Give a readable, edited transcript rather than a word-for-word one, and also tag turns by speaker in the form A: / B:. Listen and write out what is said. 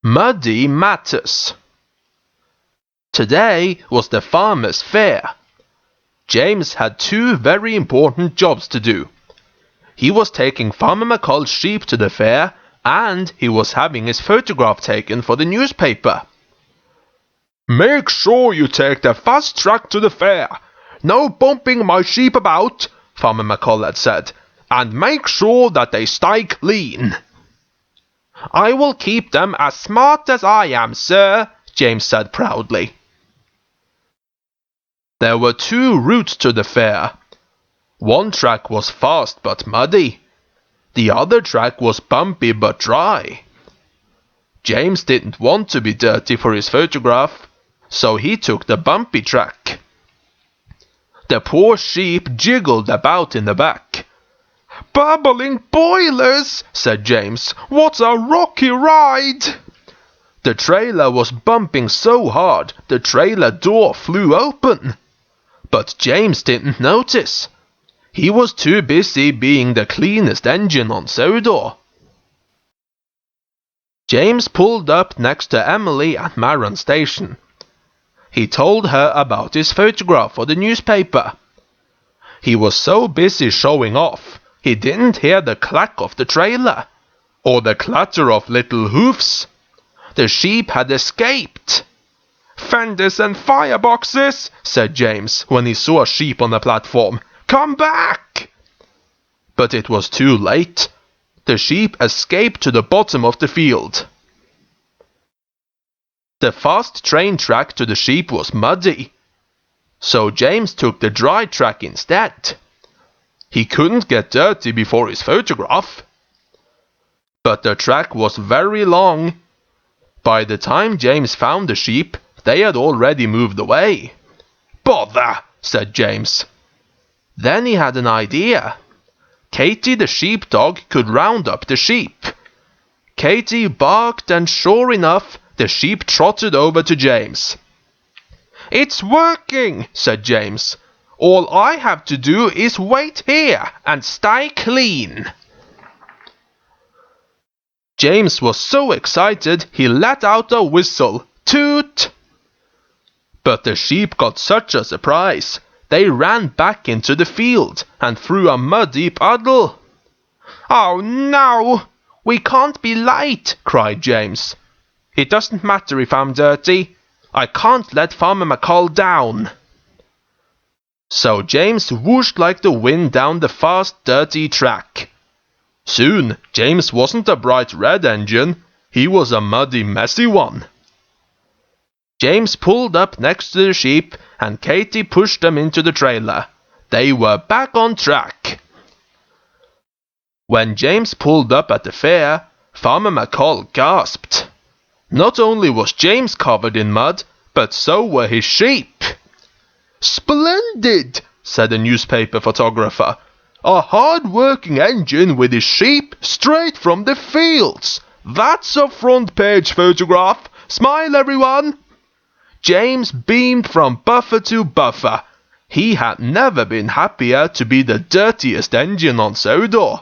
A: Muddy matters. Today was the farmer's fair. James had two very important jobs to do. He was taking Farmer McColl's sheep to the fair, and he was having his photograph taken for the newspaper. "Make sure you take the fast track to the fair. No bumping my sheep about," Farmer McColl had said, "and make sure that they stay clean." "I will keep them as smart as I am, sir," James said proudly. There were two routes to the fair. One track was fast but muddy. The other track was bumpy but dry. James didn't want to be dirty for his photograph, so he took the bumpy track. The poor sheep jiggled about in the back. "Bubbling boilers," said James. "What a rocky ride!" The trailer was bumping so hard the trailer door flew open. But James didn't notice. He was too busy being the cleanest engine on Sodor. James pulled up next to Emily at Marron Station. He told her about his photograph for the newspaper. He was so busy showing off, he didn't hear the clack of the trailer, or the clatter of little hoofs. The sheep had escaped. "Fenders and fireboxes," said James when he saw a sheep on the platform. "Come back!" But it was too late. The sheep escaped to the bottom of the field. The fast train track to the sheep was muddy, so James took the dry track instead. He couldn't get dirty before his photograph. But the track was very long. By the time James found the sheep, they had already moved away. "Bother," said James. Then he had an idea. Katie the sheepdog could round up the sheep. Katie barked, and sure enough, the sheep trotted over to James. "It's working," said James. "All I have to do is wait here and stay clean." James was so excited he let out a whistle. Toot! But the sheep got such a surprise. They ran back into the field and through a muddy puddle. "Oh no! We can't be late!" cried James. "It doesn't matter if I'm dirty. I can't let Farmer McColl down." So James whooshed like the wind down the fast, dirty track. Soon, James wasn't a bright red engine. He was a muddy, messy one. James pulled up next to the sheep, and Katie pushed them into the trailer. They were back on track. When James pulled up at the fair, Farmer McColl gasped. Not only was James covered in mud, but so were his sheep. "Splendid," said the newspaper photographer. "A hard-working engine with his sheep straight from the fields. That's a front-page photograph. Smile, everyone." James beamed from buffer to buffer. He had never been happier to be the dirtiest engine on Sodor.